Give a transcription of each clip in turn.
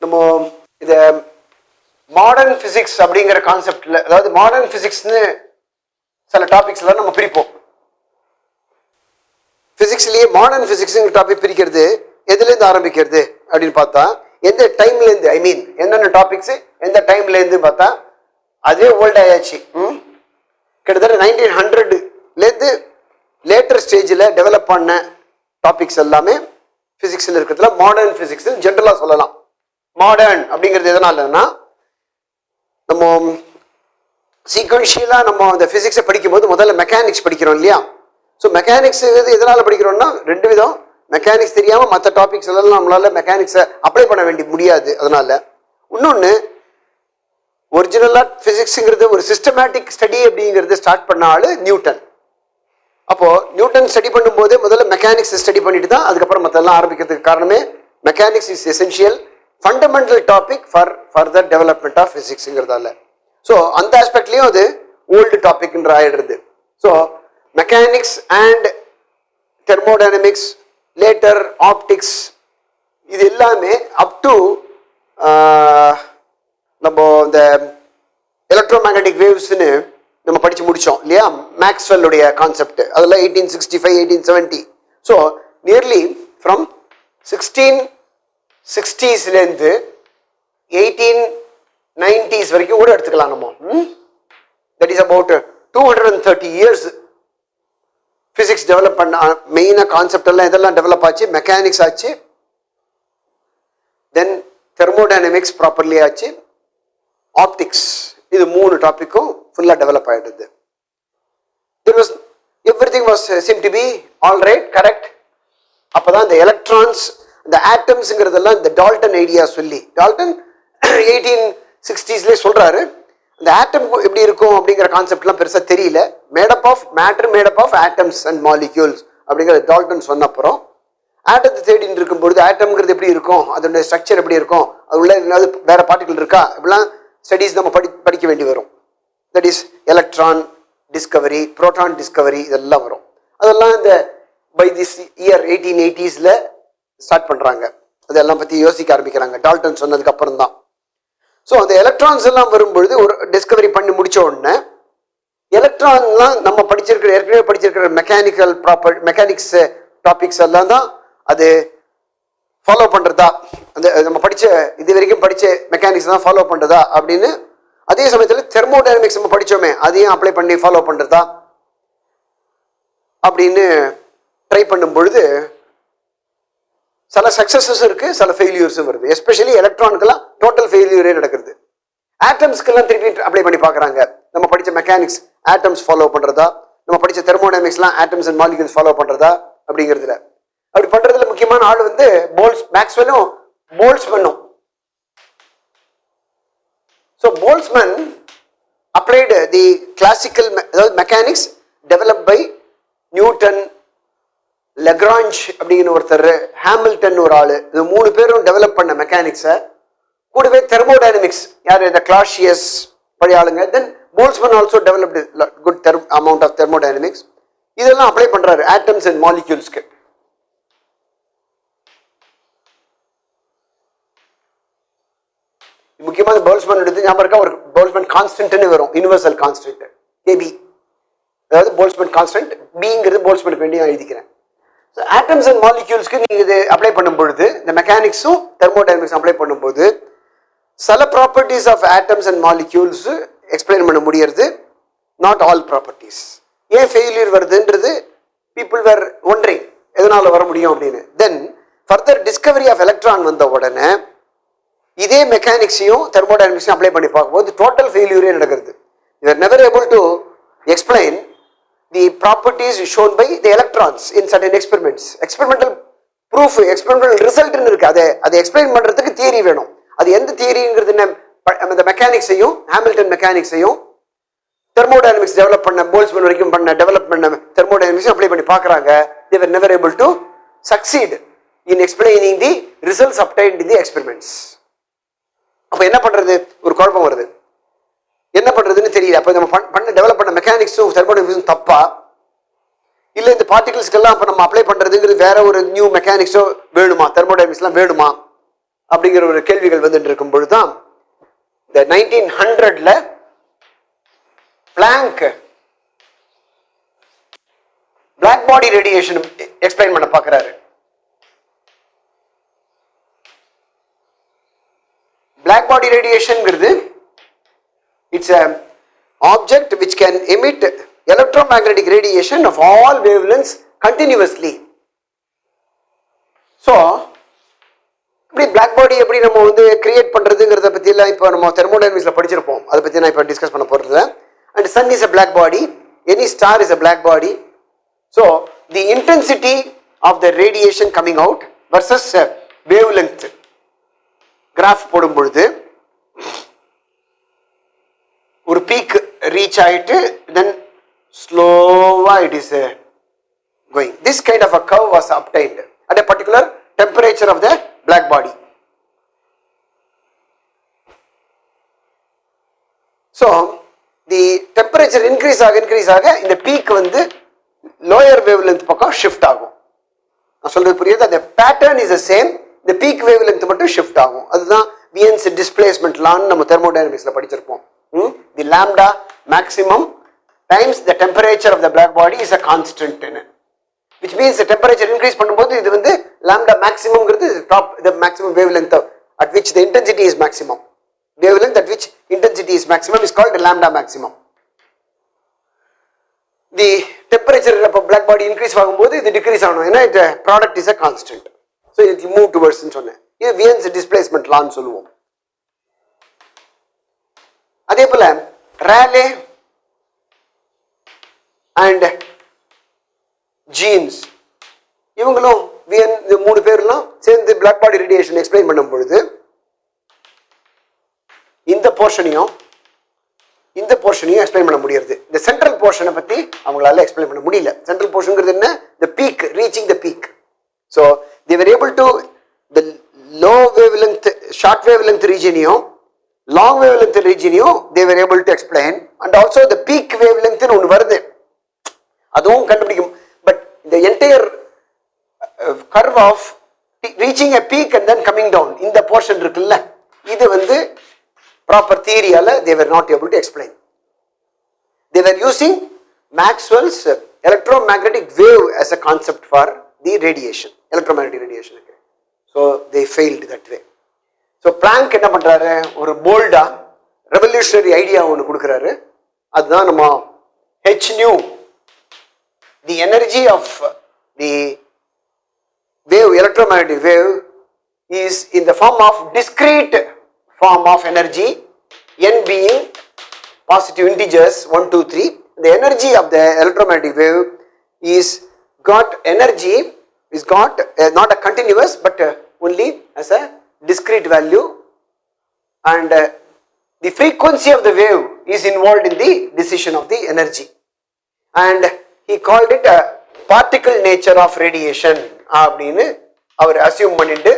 நம்ம இதை modern physics அப்படிங்கிற கான்செப்டில், அதாவது மாடர்ன் ஃபிசிக்ஸ்னு சில டாபிக்ஸ்லாம் நம்ம பிரிப்போம். ஃபிசிக்ஸ்லேயே மாடர்ன் ஃபிசிக்ஸுங்கிற டாபிக் பிரிக்கிறது எதுலேருந்து ஆரம்பிக்கிறது அப்படின்னு பார்த்தா, எந்த டைம்லேருந்து, ஐ மீன் என்னென்ன டாபிக்ஸு எந்த டைம்லேருந்து பார்த்தா அதே ஓல்ட் ஆயாச்சு. கிட்டத்தட்ட 1900லேருந்து லேட்டர் ஸ்டேஜில் டெவலப் பண்ண டாபிக்ஸ் எல்லாமே ஃபிசிக்ஸில் இருக்கிறதுல மாடர்ன் ஃபிசிக்ஸ் ஜென்ரலாக சொல்லலாம். மாடர்ன் அப்படிங்கிறது எதனாலன்னா, நம்ம சீக்வன்ஷியலாக நம்ம அந்த ஃபிசிக்ஸை படிக்கும்போது முதல்ல மெக்கானிக்ஸ் படிக்கிறோம் இல்லையா. ஸோ மெக்கானிக்ஸ் எதனால் படிக்கிறோம்னா ரெண்டு விதம். மெக்கானிக்ஸ் தெரியாமல் மற்ற டாபிக்ஸ் எல்லாம் நம்மளால மெக்கானிக்ஸை அப்ளை பண்ண முடியாது. அதனால இன்னொன்று, ஒரிஜினலாக ஃபிசிக்ஸுங்கிறது ஒரு சிஸ்டமேட்டிக் ஸ்டடி அப்படிங்கிறது ஸ்டார்ட் பண்ண ஆள் நியூட்டன். அப்போது நியூட்டன் ஸ்டடி பண்ணும்போதே முதல்ல மெக்கானிக்ஸ் ஸ்டடி பண்ணிட்டு தான் அதுக்கப்புறம் மற்றெல்லாம் ஆரம்பிக்கிறதுக்கு காரணமே mechanics is essential fundamental topic for further development of ஃபிசிக்ஸுங்கிறதால. ஸோ அந்த ஆஸ்பெக்ட்லேயும் அது ஓல்டு டாபிக்ன்ற ஆயிடுறது. So mechanics and thermodynamics, later optics, இது எல்லாமே அப் டு நம்ம இந்த எலக்ட்ரோ மேக்னட்டிக் வேவ்ஸ்ன்னு நம்ம படித்து முடித்தோம் இல்லையா, மேக்ஸ்வெல்லுடைய கான்செப்ட். அதெல்லாம் 1865 1870. ஸோ நியர்லி ஃப்ரம் 1660ஸ்லேருந்து 1890s வரைக்கும் கூட எடுத்துக்கலாம் நம்ம. That is about 230 years physics develop பண்ண. மெயினாக கான்செப்ட் எல்லாம் இதெல்லாம் டெவலப் ஆச்சு. மெக்கானிக்ஸ் ஆச்சு, தென் தெர்மோடைனமிக்ஸ் ப்ராப்பர்லி ஆச்சு, ஆப்டிக்ஸ், இது 3 டாப்பிக்கும் ஃபுல்லாக டெவலப் ஆகிடுது. Everything was seem to be all right, correct. அப்போ தான் இந்த எலக்ட்ரான்ஸ், இந்த ஆட்டம்ஸுங்கிறதெல்லாம் இந்த டால்டன் ஐடியா சொல்லி, டால்டன் 1860ஸ்லேயே சொல்கிறாரு. இந்த ஆட்டம் எப்படி இருக்கும் அப்படிங்கிற கான்செப்ட்லாம் பெருசாக தெரியல. Made up of matter, made up of atoms and molecules அப்படிங்கிற டால்டன் சொன்ன அப்புறம் ஆட்டத்தை தேடின்னு இருக்கும்பொழுது ஆட்டம்ங்கிறது எப்படி இருக்கும், அதோட ஸ்ட்ரக்சர் எப்படி இருக்கும், அது உள்ள ஏதாவது வேற பார்ட்டிகல் இருக்கா, இப்படிலாம் ஸ்டடீஸ் நம்ம படிக்க வேண்டி வரும். That is electron Discovery, proton Discovery, இதெல்லாம் வரும். அதெல்லாம் இந்த பை திஸ் இயர் 1880ஸ்ல ஸ்டார்ட் பண்ணுறாங்க. அதெல்லாம் பற்றி யோசிக்க ஆரம்பிக்கிறாங்க டால்டன் சொன்னதுக்கு அப்புறம் தான். ஸோ அந்த எலக்ட்ரான்ஸ் எல்லாம் வரும்பொழுது ஒரு டிஸ்கவரி பண்ணி முடிச்ச உடனே எலக்ட்ரான்லாம் நம்ம படிச்சிருக்கிற ஏற்கனவே படிச்சிருக்கிற மெக்கானிக்ஸ் டாபிக்ஸ் எல்லாம் தான் அது ஃபாலோ பண்ணுறதா, அந்த நம்ம படித்த இது வரைக்கும் படித்த மெக்கானிக்ஸ் தான் ஃபாலோ பண்ணுறதா அப்படின்னு. அதே சமயத்தில் தெர்மோடைனமிக்ஸ் நம்ம படித்தோமே அதையும் அப்ளை பண்ணி ஃபாலோ பண்ணுறதா அப்படின்னு ட்ரை பண்ணும் பொழுது சில சக்ஸஸஸ் இருக்கு, சில ஃபெயிலியர்ஸும் வருது. எஸ்பெஷலி எலக்ட்ரானுக்கெல்லாம் டோட்டல் ஃபெயிலியரே நடக்குது. ஆட்டம்ஸ்க்கெல்லாம் திருப்பி அப்ளை பண்ணி பார்க்குறாங்க. நம்ம படித்த மெக்கானிக்ஸ் ஆட்டம்ஸ் ஃபாலோ பண்ணுறதா, நம்ம படித்த தெர்மோடைனமிக்ஸ்லாம் ஆட்டம்ஸ் அண்ட் மாலிகூல்ஸ் ஃபாலோ பண்ணுறதா அப்படிங்கிறதுல. அப்படி பண்ணுறதுல முக்கியமான ஆள் வந்து மேக்ஸ்வெல்லும் போல்ட்ஸ்மேனும். So Boltzmann applied the classical, அதாவது mechanics develop by Newton, Lagrange அப்படிங்கிற ஒருத்தர், ஹாமில்டன் ஒரு ஆள், இது 3 பேரும் டெவலப் பண்ண மெக்கானிக்ஸை கூடவே தெர்மோடைனமிக்ஸ் யார், இந்த கிளாஷியஸ் பழைய ஆளுங்க. Then Boltzmann also developed good amount of thermodynamics. இதெல்லாம் அப்ளை பண்ணுறாரு ஆட்டம்ஸ் அண்ட் மாலிக்யூல்ஸ்க்கு. முக்கியமாக போல்ட்ஸ்மேன் எடுத்து ஞாபகம் இருக்கா, ஒரு போல்ட்ஸ்மேன் கான்ஸ்டன்ட்னு வரும், யூனிவர்சல் கான்ஸ்டன்ட் கேபி, அதாவது போல்ட்ஸ்மேன் கான்ஸ்டன்ட் பிங்கிறது போல்ட்ஸ்மேனுக்கு வேண்டி நான் எழுதிக்கிறேன். ஸோ ஆட்டம்ஸ் அண்ட் மாலிக்யூல்ஸ்க்கு நீங்கள் இது அப்ளை பண்ணும் பொழுது, இந்த மெக்கானிக்ஸும் தெர்மோடைனமிக்ஸ் அப்ளை பண்ணும்போது சில properties of atoms and molecules explain பண்ண முடியறது, நாட் ஆல் ப்ராப்பர்ட்டிஸ். ஏன் ஃபெயிலியர் வருதுன்றது பீப்புள் வேர் ஒன்றிங் எதனால் வர முடியும் அப்படின்னு. Then further discovery of electron வந்த உடனே இதே மெக்கானிக்ஸையும் தெர்மோடைனமிக்ஸையும் அப்ளை பண்ணி பார்க்கும்போது டோட்டல் ஃபெயிலியரே நடக்கிறது. You are never able to explain the properties shown by the electrons in certain experiments. Experimental proof, experimental ரிசல்ட்னு இருக்கு. அதை எக்ஸ்பிளைன் பண்ணுறதுக்கு தியரி வேணும். அது எந்த தியரிங்கிறது, இந்த மெக்கானிக்ஸையும் ஹாமில்டன் மெக்கானிக்ஸையும் தெர்மோடைனமிக்ஸ் டெவலப் பண்ண போல்ட்ஸ்மேன் வரைக்கும் டெவலப் பண்ண தெர்மோடைனமிக்ஸையும் அப்ளை பண்ணி பார்க்குறாங்க. they were never able to succeed in explaining the results obtained in the experiments. அப்போ என்ன பண்ணுறது, ஒரு குழப்பம் வருது, என்ன பண்ணுறதுன்னு தெரியல. அப்போ நம்ம டெவலப் பண்ண மெக்கானிக்ஸும் தெர்மோடைனமிக்ஸும் தப்பா, இல்லை இந்த பார்ட்டிகல்ஸ்க்கெல்லாம் அப்போ நம்ம அப்ளை பண்ணுறதுங்கிறது வேற ஒரு நியூ மெக்கானிக்ஸோ வேணுமா, தெர்மோடைனமிக்ஸ்லாம் வேணுமா அப்படிங்கிற ஒரு கேள்விகள் வந்துட்டு இருக்கும் பொழுதுதான் இந்த 1900ல Planck black body radiation explain பண்ண பார்க்கிறாரு. பிளாக் பாடி ரேடியேஷன்ங்கிறது it's a object which can emit electromagnetic radiation of all wavelengths continuously. So இப்படி பிளாக் பாடி எப்படி நம்ம வந்து கிரியேட் பண்றதுங்கிறத பத்தி எல்லாம் இப்போ நம்ம தெர்மோடைனமிக்ஸ்ல படிச்சிருப்போம். அதை பத்தி நான் இப்போ டிஸ்கஸ் பண்ண போறது. And sun is a black body, any star is a black body. So the intensity of the radiation coming out versus wavelength graph போடும் பொழுது ஒரு பீக் ரீச் ஆயிட்டு then slowly it is going. This kind of a curve was obtained at a particular temperature of the black body. So the temperature increase ஆக இந்த peak வந்து lower wavelength பக்கம் shift ஆகும். நான் சொல்றது புரியுது? அந்த பேட்டர்ன் இஸ் the same, இந்த பீக் wavelength மட்டும் ஷிஃப்ட் ஆகும். அதுதான் Wien's displacement law நம்ம தெர்மோடைனமிக்ஸ்ல படிச்சிருப்போம். The lambda maximum times the temperature of the black body is a constant in it, which means the temperature increase பண்ணும்போது இது வந்து lambda maximumங்கிறது top the maximum wavelength at which the intensity is maximum. Wavelength at which intensity is maximum is called lambda maximum. The temperature of a black body increase ஆகும்போது இது decrease ஆகணும். ஏன்னா the product is a constant. So it will move towards ன்னு சொன்னேன். இது Wien's displacement law ன்னு சொல்லுவோம். அதே போல ரேலே அண்ட் ஜீன்ஸ் இவங்களும் வியன் இந்த மூணு பேர்லாம் சேர்ந்து பிளாக் பாடி ரேடியேஷன் எக்ஸ்பிளைன் பண்ணும் பொழுது இந்த போர்ஷனையும் எக்ஸ்பிளைன் பண்ண முடியாது. இந்த சென்ட்ரல் போர்ஷனை பத்தி அவங்களால எக்ஸ்பிளைன் பண்ண முடியல. சென்ட்ரல் போர்ஷன்ங்கிறது என்ன? the peak, reaching the peak. So they were able to the low wavelength short wavelength regionையும் long wavelength regionையும் they were able to explain, and also the peak wavelength னு ஒன்று வருது, அதுவும் கண்டுபிடிக்கும். But the entire curve of reaching a peak and then coming down இந்த portion இருக்குல்ல, இது வந்து proper theoryயால they were not able to explain. They were using Maxwell's electromagnetic wave as a concept for the radiation, electromagnetic radiation. So they failed that way. So Planck என்ன பண்றாரு? ஒரு போல்டா revolutionary idea ஒன்று கொடுக்குறாரு. அதுதான் நம்ம h nu, the energy of the wave, electromagnetic wave is in the form of discrete form of energy, n being positive integers 1 2 3. The energy of the electromagnetic wave is got energy is got not a continuous but only as a discrete value, and the frequency of the wave is involved in the decision of the energy, and he called it a particle nature of radiation அப்படினு அவர் assume பண்ணிட்டு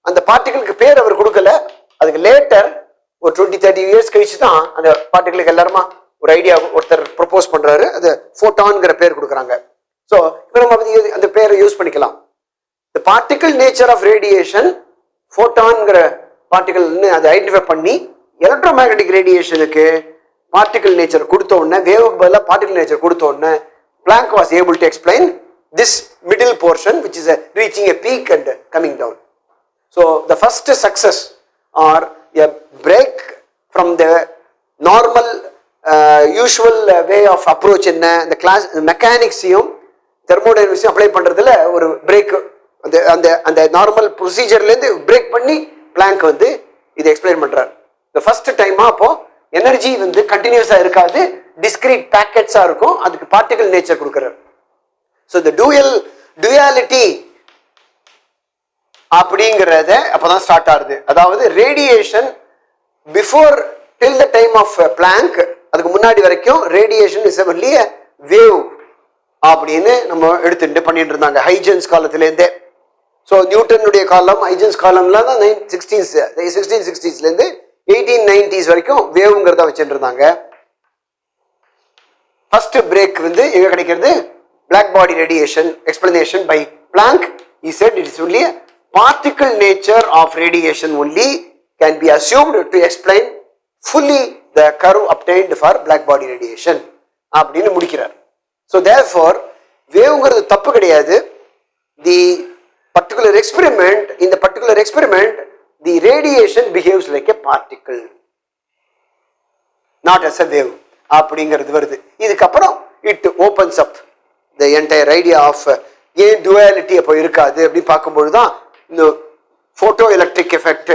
அந்த பார்ட்டிகிளுக்கு பேர் அவர் கொடுக்கல. அதுக்கு later ஒரு 20-30 years கழிச்சு தான் அந்த பார்ட்டிகிளுக்கு எல்லாருமா ஒரு ஐடியா ஒருத்தர் ப்ரொபோஸ் பண்றாரு. அது ஃபோட்டான்ங்கிற பேர் கொடுக்குறாங்க. ஸோ இப்போ நம்ம அந்த பேரை யூஸ் பண்ணிக்கலாம். The particle nature of radiation, ஃபோட்டான்ங்கிற பார்ட்டிகல்னு அதை ஐடென்டிஃபை பண்ணி எலக்ட்ரோமேக்னெட்டிக் ரேடியேஷனுக்கு பார்ட்டிகல் நேச்சர் கொடுத்த உடனே, வேவுக்கு பதிலாக பார்ட்டிகல் நேச்சர் கொடுத்த உடனே Planck was able to explain this middle portion which is reaching a peak and coming down. So the first success or a break from the normal usual way of approach என்ன இந்த class மெக்கானிக்ஸையும் தெர்மோடைனமிக்ஸையும் apply பண்றதுல ஒரு break, அந்த அந்த அந்த normal ப்ரொசீஜர்லேருந்து break பண்ணி blank வந்து இதை எக்ஸ்பிளைன் பண்றாரு. இந்த ஃபர்ஸ்ட் டைமா அப்போ எனர்ஜி வந்து கண்டினியூஸா இருக்காது, டிஸ்கிரீட் பேக்கெட்ஸா இருக்கும், அதுக்கு பார்ட்டிகல் நேச்சர் கொடுக்குறாரு. ஸோ இந்த டுயாலிட்டி அப்படிங்கிறத அப்பதான் ஸ்டார்ட் ஆகுது. அதாவது radiation before till the time of Planck, அதுக்கு முன்னாடி வரைக்கும் radiation is only a wave அப்படின்னு நம்ம எடுத்துட்டு பண்ணிட்டு இருந்தாங்க ஹைஜன்ஸ் காலத்திலேருந்தே. ஸோ நியூட்டனுடைய காலம், ஹைஜன்ஸ் காலம்ல தான் 1660ஸ்லேருந்து 1890s வரைக்கும் வேவ்ங்கிறத வச்சுட்டு இருந்தாங்க. ஃபர்ஸ்ட் பிரேக் வந்து எங்க கிடைக்கிறது? Black body radiation explanation by Planck. He said it is only a particle nature of radiation only can be assumed to explain fully the curve obtained for black body radiation அப்படின்னு முடிக்கிறார். So therefore வேவ்ங்கிறது தப்பு கிடையாது. The particular experiment, in the particular experiment, the radiation behaves like a particle, not as a wave அப்படிங்கிறது வருது. இதுக்கப்புறம் it opens up the entire idea of ஏன் duality அப்போ இருக்காது அப்படி பார்க்கும்போது தான் இந்த போட்டோ எலக்ட்ரிக் எஃபெக்ட்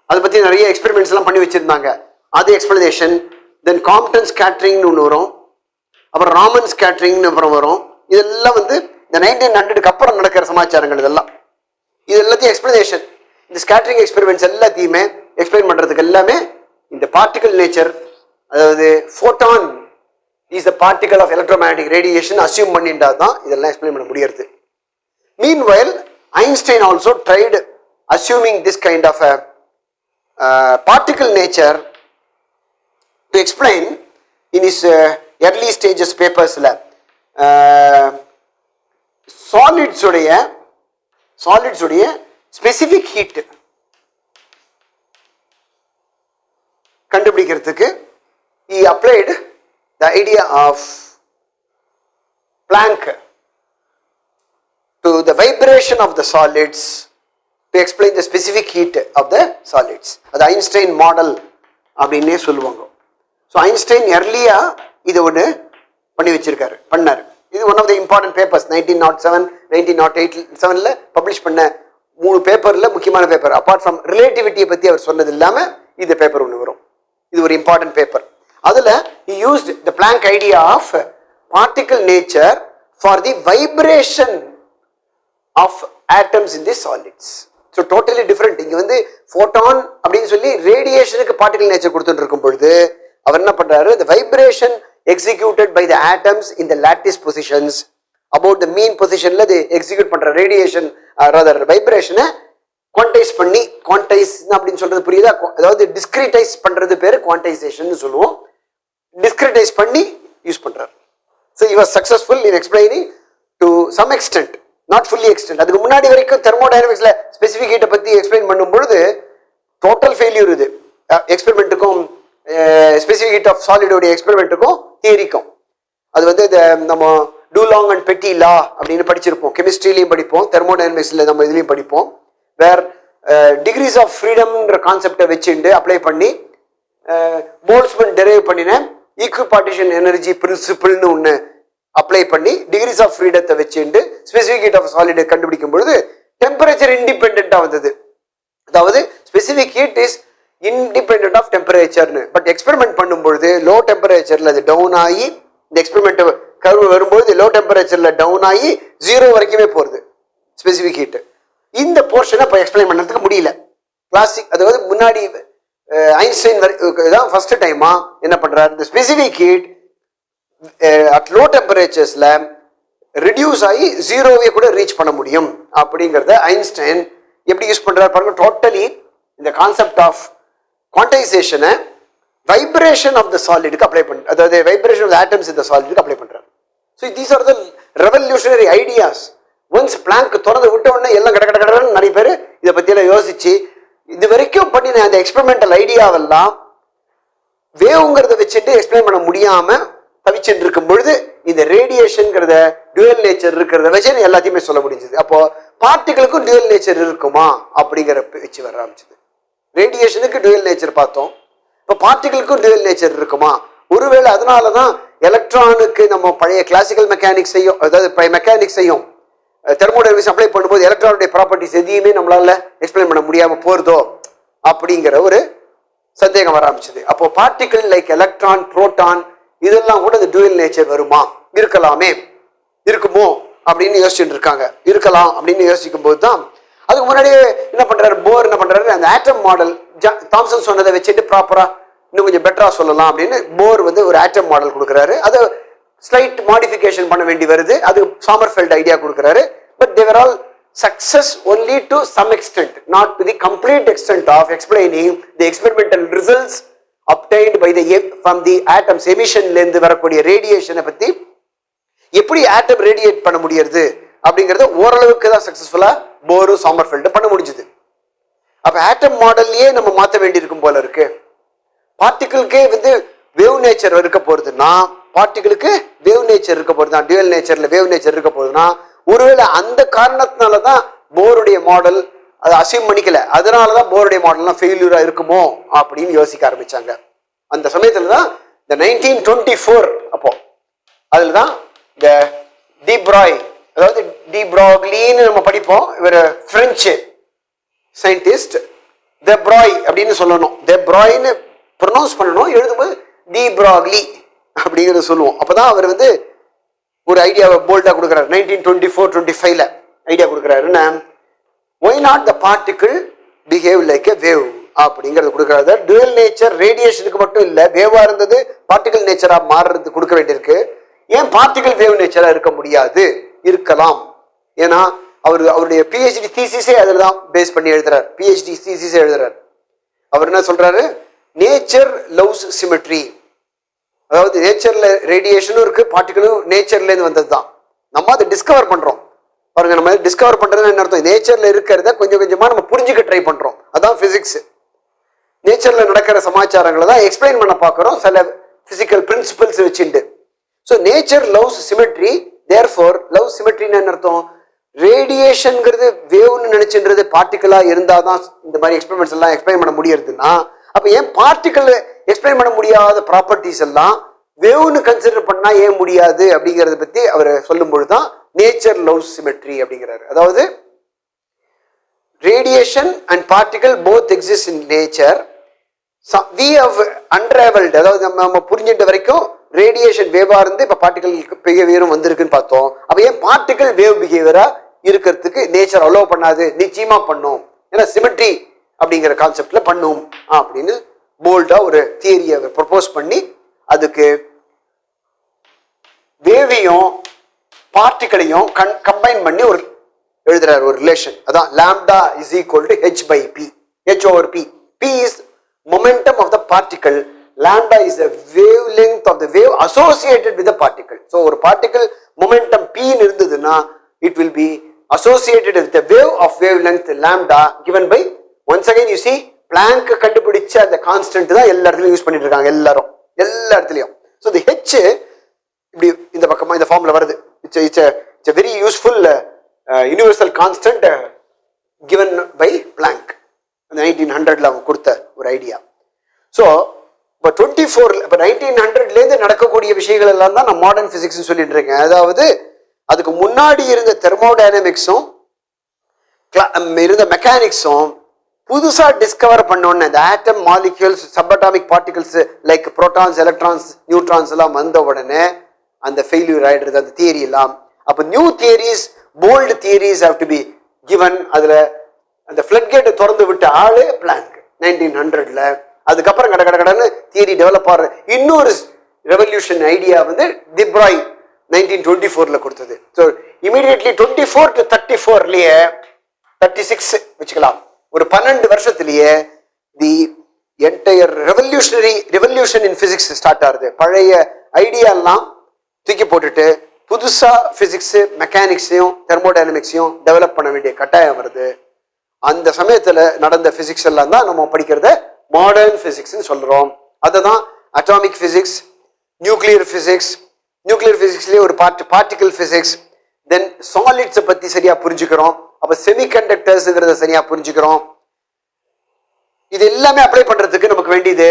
அதை பற்றி நிறைய எக்ஸ்பெரிமெண்ட்ஸ் எல்லாம் பண்ணி வச்சிருந்தாங்க. அது எக்ஸ்பிளனேஷன். தென் காம்ப்டன் ஸ்கேட்டரிங்னு ஒன்று வரும், அப்புறம் ராமன் ஸ்கேட்டரிங்னு அப்புறம் வரும். இதெல்லாம் வந்து இந்த 1900க்கு அப்புறம் நடக்கிற சமாச்சாரங்கள். இதெல்லாம் இது எல்லாத்தையும் எக்ஸ்பிளனேஷன். இந்த ஸ்கேட்டரிங் எக்ஸ்பெரிமெண்ட்ஸ் எல்லாத்தையுமே எக்ஸ்பிளைன் பண்ணுறதுக்கு எல்லாமே இந்த பார்ட்டிகல் நேச்சர், அதாவது photon is the particle of electromagnetic radiation assume பண்ணிட்டா தான் இதெல்லாம் எக்ஸ்பிளைன் பண்ண முடியாது. Meanwhile, Einstein also tried assuming this kind of a particle nature to explain in his early stages papers solids உடைய specific heat கண்டுபிடிக்கிறதுக்கு he applied the idea of Planck to the vibration of the solids to explain the specific heat of the solids. அது Einstein model அப்படின்னே சொல்லுவாங்க. So Einstein எர்லியா இதை ஒன்று பண்ணி வச்சிருக்காரு, பண்ணார். இது one of the important papers. 1907 1908 publish பண்ண 3 பேப்பரில் முக்கியமான பேப்பர். அப்பார்ட் ஃப்ரம் ரிலேட்டிவிட்டியை பற்றி அவர் சொன்னது இல்லாமல் இந்த பேப்பர் ஒன்று வரும். இது ஒரு இம்பார்ட்டன்ட் பேப்பர். அதில் he used the Planck idea of particle nature for the vibration of atoms in the solids. So totally different. இங்க வந்து photon அப்படின்னு சொல்லி ரேடியேஷனுக்கு பார்ட்டிகல் நேச்சர் கொடுத்துட்டு இருக்கும் பொழுது அவர் என்ன பண்றாரு, the vibration executed by the atoms in the lattice positions about the mean positionல they execute பண்ற radiation rather vibration குவான்டைஸ் பண்ணி, குவான்டைஸ் அப்படின்னு சொல்றது புரியுதா? அதாவது டிஸ்கிரிட்டைஸ் பண்றது பேரு குவான்டைசேஷன் சொல்லுவோம். டிஸ்கிரிட்டைஸ் பண்ணி யூஸ் பண்றாரு. So he was successful in explaining to some extent, not fully extent. அதுக்கு முன்னாடி வரைக்கும் தெர்மோடைனமிக்ஸ்ல ஸ்பெசிபிக் ஹீட்டை பத்தி எக்ஸ்பிளைன் பண்ணும் பொழுது டோட்டல் ஃபெயிலியர் இது. எக்ஸ்பெரிமெண்ட்டுக்கும் ஸ்பெசிபிக் ஹீட் ஆஃப் சாலிடோடைய எக்ஸ்பெரிமெண்ட்டுக்கும் தியரிக்கும். அது வந்து நம்ம டூலாங் அண்ட் பெட்டி லா அப்படின்னு படிச்சிருப்போம். கெமிஸ்ட்ரிலையும் படிப்போம், தெர்மோடைனமிக்ஸ்ல நம்ம இதுலையும் படிப்போம். வேர் டிகிரிஸ் ஆஃப் ஃப்ரீடம்ன்ற கான்செப்டை வச்சுட்டு அப்ளை பண்ணி போல்ட்ஸ்மேன் டெரைவ் பண்ணின ஈக்குவிபார்ட்டிஷன் எனர்ஜி பிரின்சிபிள்னு ஒன்று அப்ளை பண்ணி டிகிரிஸ் ஆஃப் ஃப்ரீடத்தை வச்சுட்டு ஸ்பெசிபிக் ஹீட் ஆஃப் சாலிடை கண்டுபிடிக்கும் பொழுது டெம்பரேச்சர் இண்டிபெண்டாக வந்தது. அதாவது specific heat is independent of டெம்பரேச்சர்னு. பட் எக்ஸ்பெரிமெண்ட் பண்ணும்பொழுது லோ டெம்பரேச்சர்ல அது டவுன் ஆகி, இந்த எக்ஸ்பெரிமெண்ட் கர்வ் வரும்போது லோ டெம்பரேச்சர்ல டவுன் ஆகி 0 வரைக்குமே போகிறது ஸ்பெசிபிக் ஹீட். இந்த போர்ஷனை இப்போ எக்ஸ்பிளைன் பண்ணுறதுக்கு முடியல. கிளாசிக் அதாவது முன்னாடி ஐன்ஸ்டைன் தான் ஃபர்ஸ்ட் டைமா என்ன பண்றாரு, இந்த ஸ்பெசிபிக் ஹீட் அட் லோ டெம்பரேச்சர்ஸ்ல ரிடியூஸ் ஆகி 0வே கூட ரீச் பண்ண முடியும் அப்படிங்கிறத ஐன்ஸ்டைன் எப்படி யூஸ் பண்றாரு பாருங்க. டோட்டலி இந்த கான்செப்ட் ஆஃப் குவான்டைசேஷனை வைப்ரேஷன் ஆஃப் த சாலிடுக்கு அப்ளை பண்ற, அதாவது வைப்ரேஷன் ஆஃப் த ஆட்டம்ஸ் இந்த சாலிடுக்கு அப்ளை பண்றாரு. So these are the revolutionary ideas. Once Planck திறந்து விட்ட உடனே எல்லாம் கடன்னு நிறைய பேர் இதை பற்றியெல்லாம் யோசிச்சு இது வரைக்கும் பண்ணின அந்த எக்ஸ்பெரிமெண்டல் ஐடியாவெல்லாம் வேவ்ங்கிறத வச்சுட்டு எக்ஸ்பிளைன் பண்ண முடியாம தவிச்சுட்டு இருக்கும் பொழுது இந்த ரேடியேஷன்ங்கிறத டியூவல் நேச்சர் இருக்கிறத வச்சு எல்லாத்தையுமே சொல்ல முடிஞ்சது. அப்போ பார்ட்டிகளுக்கும் டியூவல் நேச்சர் இருக்குமா அப்படிங்கிற வச்சு வர ஆரம்பிச்சது. ரேடியேஷனுக்கு டியூவல் நேச்சர் பார்த்தோம், இப்போ பார்ட்டிகளுக்கும் டியூவல் நேச்சர் இருக்குமா? ஒருவேளை அதனாலதான் எலக்ட்ரானுக்கு நம்ம பழைய கிளாசிக்கல் மெக்கானிக்ஸையும், அதாவது மெக்கானிக்ஸையும் தெர்மோடைனமிக்ஸ் அப்ளை பண்ணும்போது எலக்ட்ரானுடைய ப்ராப்பர்ட்டிஸ் எதையுமே நம்மளால எக்ஸ்பிளைன் பண்ண முடியாம போறதோ அப்படிங்கிற ஒரு சந்தேகம் வர ஆரம்பிச்சது. அப்போ பார்ட்டிகிள் லைக் எலக்ட்ரான், புரோட்டான் இதெல்லாம் கூட இந்த டியூவல் நேச்சர் வருமா, இருக்கலாமே, இருக்குமோ அப்படின்னு யோசிச்சுட்டு இருக்காங்க. இருக்கலாம் அப்படின்னு யோசிக்கும் போது தான் அதுக்கு முன்னாடியே என்ன பண்றாரு, போர் என்ன பண்றாரு, அந்த ஆட்டம் மாடல் தாம்சன் சொன்னதை வச்சுட்டு ப்ராப்பரா இன்னும் கொஞ்சம் பெட்டரா சொல்லலாம் அப்படின்னு போர் வந்து ஒரு ஆட்டம் மாடல் கொடுக்குறாரு. அதை ஸ்லைட் மாடிஃபிகேஷன் பண்ண வேண்டி வருது. அது சாமர்ஃபெல்ட் ஐடியா கொடுக்குறாரு. But they were all success only to some extent, not to the complete extent of explaining the experimental results obtained by the from the atoms emission ல இருந்து வரக்கூடிய ரேடியேஷனை பத்தி எப்படி ஆட்டம் ரேடியேட் பண்ண முடியாது அப்படிங்கிறது ஓரளவுக்கு தான் சக்சஸ்ஃபுல்லா போரும் சாமர்ஃபெல்டும் பண்ண முடிஞ்சது. அப்ப ஆட்டம் மாடல்லையே நம்ம மாற்ற வேண்டியிருக்கும் போல இருக்கு. பார்ட்டிகிளுக்கே வந்து வேவ் நேச்சர் இருக்க போறதுன்னா, பார்ட்டிகிளுக்கு வேவ் நேச்சர் இருக்க போறதுதான், டியூவல் நேச்சர்ல வேவ் நேச்சர் இருக்க போறதுன்னா, ஒருவேளை அந்த காரணத்தினாலதான் போருடைய மாடல் அதை அசீவ் பண்ணிக்கல, அதனாலதான் போருடைய மாடல்லாம் ஃபெயிலியரா இருக்குமோ அப்படின்னு யோசிக்க ஆரம்பிச்சாங்க. அந்த சமயத்துல தான் இந்த 1924 அப்போ அதுலதான் இந்த டிப்ராய், அதாவது டிப்ராக்லின்னு நம்ம படிப்போம், இவர் பிரெஞ்சு சயின்டிஸ்ட், தெப்ராய் அப்படின்னு சொல்லணும், தெப்ராய்னு ப்ரொனவுன்ஸ் பண்ணணும், எழுதும்போது டிப்ராக்லி அப்படிங்கிறத சொல்லுவோம். அப்பதான் அவர் வந்து ஒரு ஐடியாவை போல்டா கொடுக்குறாரு. 1924-25 ஐடியா கொடுக்குறாரு. என்ன, why not the particle behave like a wave அப்படிங்கிறது கொடுக்குறாரு. டுவல் நேச்சர் ரேடியேஷனுக்கு மட்டும் இல்லை, வேவா இருந்தது பார்ட்டிகிள் நேச்சரா மாறுறது கொடுக்க வேண்டியிருக்கு. ஏன் பார்ட்டிகிள் வேவ் நேச்சரா இருக்க முடியாது? இருக்கலாம். ஏன்னா அவருடைய பிஹெச்டி தீசிஸே அதில் தான் பேஸ் பண்ணி எழுதுறாரு. பிஹெச்டி தீசிஸே எழுதுறாரு. அவர் என்ன சொல்றாரு, நேச்சர் லவ்ஸ் சிமெட்ரி. அதாவது நேச்சர்ல ரேடியேஷனும் இருக்கு, பார்ட்டிகிளும் நேச்சர்ல இருந்து வந்தது தான். நம்ம அதை டிஸ்கவர் பண்றோம் பாருங்க. நம்ம டிஸ்கவர் பண்றது என்ன அர்த்தம், நேச்சர்ல இருக்கிறத கொஞ்சம் கொஞ்சமா நம்ம புரிஞ்சுக்க ட்ரை பண்றோம். அதான் பிசிக்ஸ். நேச்சர்ல நடக்கிற சமாச்சாரங்களை தான் எக்ஸ்பிளைன் பண்ண பாக்குறோம் சில பிசிக்கல் பிரின்சிபல்ஸ் வச்சுட்டு. So nature loves symmetry, therefore love சிமெட்ரின்னு என்ன அர்த்தம், ரேடியேஷன்ங்கிறது வேவ்னு நினைச்சுன்றது பார்ட்டிகிளா இருந்தாதான் இந்த மாதிரி எக்ஸ்பெரிமெண்ட்ஸ் எல்லாம் எக்ஸ்பிளைன் பண்ண முடியறதுன்னா, அப்ப ஏன் பார்ட்டிகிள் எக்ஸ்பிளைன் பண்ண முடியாத ப்ராப்பர்ட்டிஸ் எல்லாம் வேவ்னு கன்சிடர் பண்ணா ஏன் முடியாது அப்படிங்கறத பத்தி அவர் சொல்லும் பொழுதுதான் நேச்சர் லவ்ஸ் சிமெட்ரி அப்படிங்கிறாரு. அதாவது radiation and particle both exist in nature. we have unraveled, அதாவது நம்ம புரிஞ்சிட்ட வரைக்கும் ரேடியேஷன் வேவா இருந்து இப்ப பார்ட்டிகல் பிஹேவியரும் வந்திருக்குன்னு பார்த்தோம். அப்ப ஏன் பார்ட்டிகல் வேவ் பிஹேவியரா இருக்கிறதுக்கு நேச்சர் அலோவ் பண்ணாது? நிச்சயமா பண்ணும், ஏன்னா சிமெட்ரி அப்படிங்கிற கான்செப்ட்ல பண்ணும் அப்படின்னு போல்டா ஒரு தியரியை ப்ரொபோஸ் பண்ணி அதுக்கு வேவையும் பார்ட்டிகளையும் கம்பைன் பண்ணி ஒரு எழுதுறாரு ஒரு ரிலேஷன். அதான் lambda is equal to h by p, h over p. p is momentum of the particle, lambda is the wavelength of the wave associated with the particle. So ஒரு particle momentum p ன்னு இருந்ததுன்னா it will be associated with the wave of wavelength lambda given by, once again you see, Planck கண்டுபிடிச்ச அந்த constant தான் எல்லா இடத்துலயும் use பண்ணிட்டு இருக்காங்க, எல்லாரும் எல்லா இடத்துலயும். ஸோ இந்த h இப்படி இந்த பக்கமா இந்த ஃபார்ம்ல வருது. It's a very useful universal constant given by Planck. 1900ல அவங்க கொடுத்த ஒரு ஐடியா. ஸோ இப்போ 1900லேருந்து நடக்கக்கூடிய விஷயங்கள் எல்லாம் தான் நான் மாடர்ன் பிசிக்ஸ் சொல்லிட்டு இருக்கேன். அதாவது அதுக்கு முன்னாடி இருந்த தெர்மோடைனமிக்ஸும் இருந்த மெக்கானிக்ஸும் புதுசா டிஸ்கவர் பண்ணோன்னு இந்த atom, molecules, subatomic particles like protons, electrons, neutrons எல்லாம் வந்த உடனே அந்த ஃபெயிலியர் ஆயிடுறது அந்த தியரி எல்லாம். அப்போ new theories, bold theories have to be given. அதுல அந்த ஃபிளட் கேட்டை திறந்து விட்ட ஆளு பிளாங்க் 1900ல. அதுக்கப்புறம் கடன்னு தியரி டெவலப் ஆகிற இன்னொரு ரெவல்யூஷன் ஐடியா வந்து டிப்ராய் 1924ல கொடுத்தது. ஸோ இமீடியட்லி 24 to 34லயே 36 வச்சுக்கலாம், ஒரு 12 வருஷத்திலேயே the entire revolution in physics start ஆகுது. பழைய ஐடியா எல்லாம் தூக்கி போட்டுட்டு புதுசா பிசிக்ஸ், மெக்கானிக்ஸையும் தெர்மோடைனமிக்ஸையும் டெவலப் பண்ண வேண்டிய கட்டாயம் வருது. அந்த சமயத்துல நடந்த பிசிக்ஸ் எல்லாம் தான் நம்ம படிக்கிறத மாடர்ன் பிசிக்ஸ்ன்னு சொல்றோம். அதுதான் atomic physics, nuclear physics, nuclear பிசிக்ஸ்லயே ஒரு பார்ட்டிகல் பிசிக்ஸ், தென் சாலிட்ஸை பத்தி சரியா புரிஞ்சுக்கிறோம். அப்ப செமிகண்டக்டர்ஸ்ங்கிறத சரியா புரிஞ்சுக்கிறோம். இது எல்லாமே அப்ளை பண்றதுக்கு நமக்கு வேண்டியது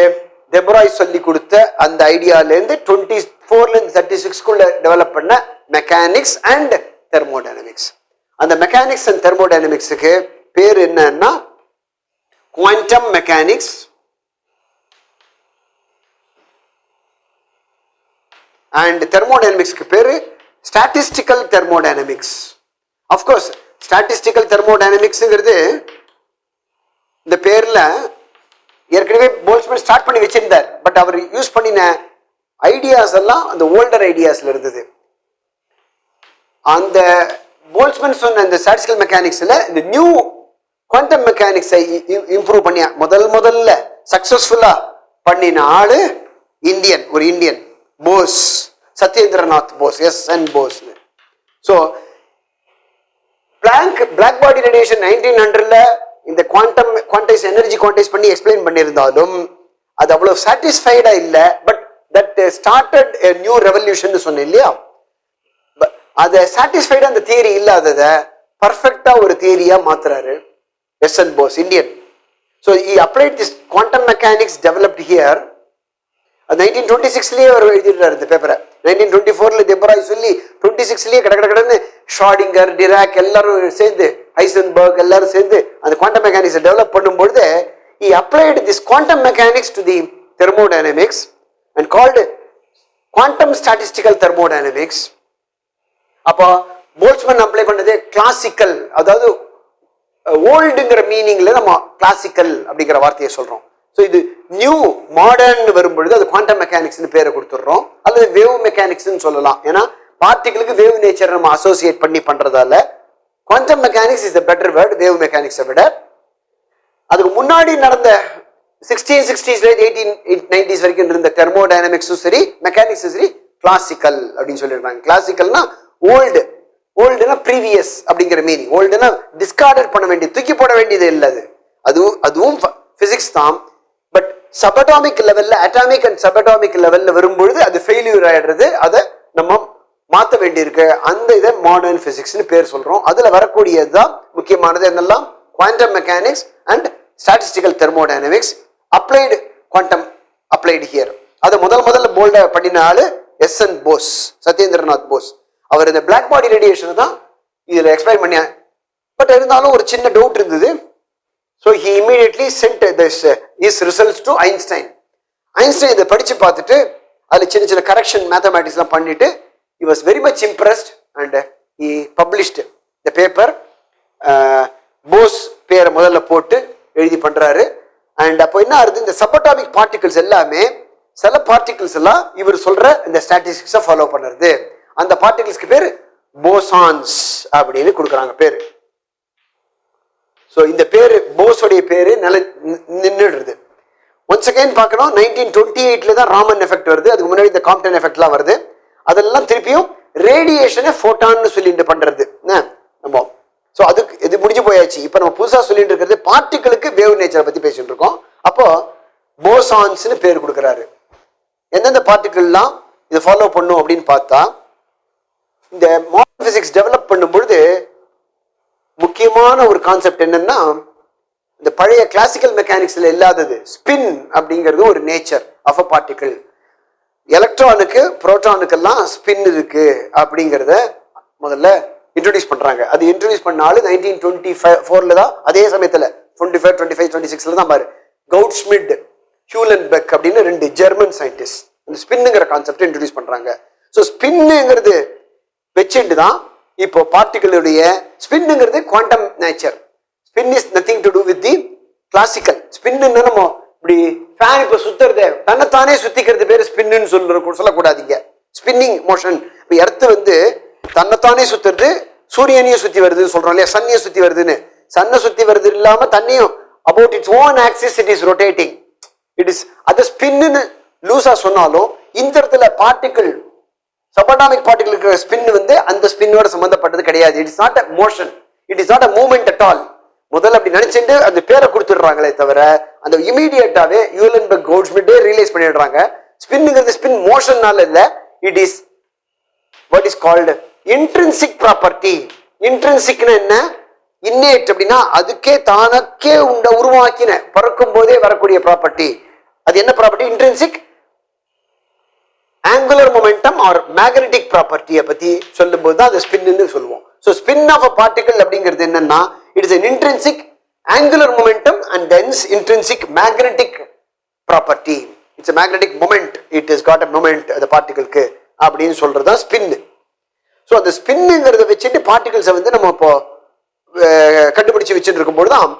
தெப்ராய் சொல்லி கொடுத்த அந்த ஐடியால இருந்து 24ல இருந்து 36க்குள்ள டெவலப் பண்ண மெக்கானிக்ஸ் அண்ட் தெர்மோடைனமிக்ஸ். அந்த மெக்கானிக்ஸ் அண்ட் தெர்மோடைனமிக்ஸுக்கு பேர் என்னன்னா குவாண்டம் மெக்கானிக்ஸ் அண்ட் தெர்மோடைனமிக்ஸ்க்கு பேரு ஸ்டாட்டிஸ்டிக்கல் தெர்மோடைனமிக்ஸ். அஃப்கோர்ஸ் ஸ்டாட்டிஸ்டிக்கல் தெர்மோடைனமிக்ஸ்ங்கிறது இந்த பேர்ல ஏற்கனவே போல்ட்ஸ்மேன் ஸ்டார்ட் பண்ணி வச்சிருந்தார். பட் அவர் யூஸ் பண்ணின ஐடியாஸ் எல்லாம் அந்த ஓல்டர் ஐடியாஸ்ல இருந்தது. அந்த போல்ட்ஸ்மேன் சொன்ன இந்த ஸ்டாட்டிஸ்டிக்கல் மெக்கானிக்ஸ்ல இந்த நியூ குவாண்டம் மெக்கானிக்ஸை இம்ப்ரூவ் பண்ணி முதல்ல சக்சஸ்ஃபுல்லா பண்ணின ஆளு ஒரு Indian Bose, Satyendranath Bose, S N Bose. So black body radiation 1900ல இந்த குவான்டைஸ் எனர்ஜி குவான்டைஸ் பண்ணி எக்ஸ்பிளைன் பண்ணியிருந்தாலும் அது அவ்வளவு சாட்டிஸ்ஃபைடா இல்ல. But that started a new revolution சொன்னேன் இல்லையா, அது சாட்டிஸ்ஃபைடா அந்த தியரி இல்லாதத பர்ஃபெக்டா ஒரு தியரியா மாத்துறாரு S N Bose, Indian. So he applied this quantum mechanics developed here. 1926லயே அவர் எழுதிடுறாரு இந்த பேப்பரை. 1924ல தெபராய் சொல்லி 26லயே கடன்னு ஷ்ராடிங்கர், டிராக் எல்லாரும் சேர்ந்து, ஹைசன்பர்க் எல்லாரும் சேர்ந்து அந்த குவாண்டம் மெக்கானிக்ஸை டெவலப் பண்ணும்பொழுது he applied this quantum mechanics to the thermodynamics and called quantum statistical thermodynamics. அப்போ போல்ட்ஸ்மேன் அப்ளை பண்ணது கிளாசிக்கல், அதாவது ஓல்டுங்கிற மீனிங்ல நம்ம கிளாசிக்கல் அப்படிங்கிற வார்த்தையை சொல்றோம். ஸோ இது நியூ மாடர்ன் வரும்பொழுது அது குவாண்டம் மெக்கானிக்ஸ்னு பேரை கொடுத்துடுறோம், அல்லது வேவ் மெக்கானிக்ஸ்னு சொல்லலாம். ஏன்னா பார்ட்டிகளுக்கு வேவ் நேச்சர் நம்ம அசோசியேட் பண்ணி பண்றதால quantum mechanics is the better word wave மெக்கானிக்ஸை விட. அதுக்கு முன்னாடி நடந்த 1660s 1890s வரைக்கும் இருந்த தெர்மோடைனமிக்ஸும் சரி மெக்கானிக்ஸும் சரி கிளாசிக்கல் அப்படின்னு சொல்லிடுறாங்க. கிளாசிக்கல்னா ஓல்டு, ஓல்டுனா ப்ரீவியஸ் அப்படிங்கிற மீனிங். ஓல்டுனா டிஸ்கார்டட் பண்ண வேண்டியது, தூக்கி போட வேண்டியது இல்லை. அதுவும் பிசிக்ஸ் தான். பட் சபடாமிக் லெவல்ல, அட்டாமிக் அண்ட் சபடாமிக் லெவல்ல வரும்பொழுது அது ஃபெயிலியர் ஆயிடுறது, அதை நம்ம மாற்ற வேண்டியிருக்கு. அந்த இதை மாடர்ன் பிசிக்ஸ்னு பேர் சொல்றோம். அதுல வரக்கூடியது தான் முக்கியமானது என்னெல்லாம், quantum mechanics and statistical thermodynamics, applied quantum applied here. அதை முதல்ல போல்டா பண்ணின ஆளு எஸ்என் போஸ், சத்யேந்திரநாத் போஸ். அவர் இந்த பிளாக் பாடி ரேடியேஷன் தான் இதுல எக்ஸ்பிளைன் பண்ண. பட் இருந்தாலும் ஒரு சின்ன டவுட் இருந்தது. So he immediately sent his results to Einstein. Einstein இதை படிச்சு பார்த்துட்டு அதில் சின்ன கரெக்ஷன் மேத்தமேட்டிக்ஸ்லாம் பண்ணிட்டு he was very much impressed and he published the paper. Bose பேரை முதல்ல போட்டு எழுதி பண்றாரு. அண்ட் அப்போ என்ன ஆகுது, இந்த சபட்டாமிக் பார்ட்டிகல்ஸ் எல்லாமே, சில பார்ட்டிகல்ஸ் எல்லாம் இவர் சொல்ற இந்த ஸ்டாட்டிஸ்டிக்ஸை ஃபாலோ பண்ணுறது. அந்த பார்ட்டிகல்ஸ்க்கு பேர் போசான்ஸ் அப்படின்னு கொடுக்குறாங்க பேரு. ஸோ இந்த பேரு போஸோடைய பேரு நின்றுடுது. ஒன்ஸ் அகைன் பார்க்கணும், 1928ல தான் ராமன் எஃபெக்ட் வருது. அதுக்கு முன்னாடி இந்த காம்ப்டன் எஃபெக்ட்லாம் வருது. அதெல்லாம் திருப்பியும் ரேடியேஷனை ஃபோட்டான்னு சொல்லிட்டு பண்றது நம்ம. ஸோ அதுக்கு இது முடிஞ்சு போயாச்சு. இப்போ நம்ம புதுசாக சொல்லிட்டு இருக்கிறது பார்ட்டிகளுக்கு வேவ் நேச்சரை பத்தி பேசிட்டு இருக்கோம். அப்போ போசான்ஸ்னு பேர் கொடுக்குறாரு. எந்தெந்த பார்ட்டிகல்லாம் இதை ஃபாலோ பண்ணும் அப்படின்னு பார்த்தா, இந்த மாடர்ன் பிசிக்ஸ் டெவலப் பண்ணும் பொழுது முக்கியமான ஒரு கான்செப்ட் என்னன்னா, இந்த பழைய கிளாசிக்கல் மெக்கானிக்ஸ்ல இல்லாதது ஸ்பின் அப்படிங்கிறது ஒரு நேச்சர் ஆஃப் அ பார்ட்டிகிள். எலக்ட்ரானுக்கு புரோட்டானுக்கெல்லாம் ஸ்பின் இருக்கு அப்படிங்கிறத முதல்ல இன்ட்ரோடியூஸ் பண்றாங்க. அது இன்ட்ரோடியூஸ் பண்ணாலும் 1924ல தான். அதே சமயத்துல 25, 25, 26ல தான் பாரு கவுட்ஸ்மிட், ஹியூலன்பெக் அப்படின்னு 2 ஜெர்மன் சயின்டிஸ்ட் இந்த ஸ்பின்னுங்கிற கான்செப்ட் இன்ட்ரோடியூஸ் பண்றாங்க. ஸோ ஸ்பின்னுங்கிறது வச்சுட்டு தான் இப்போ பார்ட்டிகளுடைய ஸ்பின்னுங்கிறது quantum nature. Spin is nothing to do with the classical. ஸ்பின்னு நம்ம இப்படி ஃபேன் இப்போ சுத்துறது தன்னைத்தானே சுத்திக்கிறது பேர் ஸ்பின்னு சொல்லக்கூடாதீங்க. Spinning motion. இப்போ எர்த்து தன்னைத்தானே சுத்துறது, சூரியனையும் சுத்தி வருதுன்னு சொல்றோம் இல்லையா, சன்னையும் சுத்தி வருதுன்னு. சன்னை சுத்தி வருது இல்லாம தண்ணியும் about its own axis it is rotating. It is அது ஸ்பின்னு லூசா சொன்னாலும் இந்த இடத்துல பார்ட்டிகிள், சபடாமிக் பார்ட்டிகிள் இருக்கிற ஸ்பின் அந்த ஸ்பின்னோட சம்பந்தப்பட்டது கிடையாது. It is not a motion, it is not a movement at all. முதல்ல அப்படி நினைச்சிட்டு அந்த பேரை கொடுத்துடுறாங்களே தவிர அந்த இமீடியட்டாவே யூலன்பெர்க், கவுட்ஸ்மிட்டே ரியலைஸ் பண்ணிடுறாங்க ஸ்பின்னுங்கிறது ஸ்பின் மோஷன்னால இல்ல, it is what is called intrinsic property. இன்ட்ரின்சிக்னா என்ன, இன்னேட் அப்படின்னா அதுக்கே தானக்கே உருவாக்கின பறக்கும் போதே வரக்கூடிய ப்ராப்பர்ட்டி. அது என்ன property? Intrinsic angular momentum or magnetic ப்ராப்பர்ட்டியை பத்தி சொல்லும் போது தான் அது ஸ்பின்னு சொல்லுவோம். So spin of a particle அப்படிங்கிறது என்னன்னா, it is an intrinsic angular momentum and thence intrinsic magnetic property. It's a magnetic moment. It has got a moment the particle-க்கு அப்படின்னு சொல்றது தான் ஸ்பின். ஸோ அந்த ஸ்பின்னுங்கிறத வச்சுட்டு பார்ட்டிகல்ஸை நம்ம இப்போ கண்டுபிடிச்சு வச்சுட்டு இருக்கும்போது தான்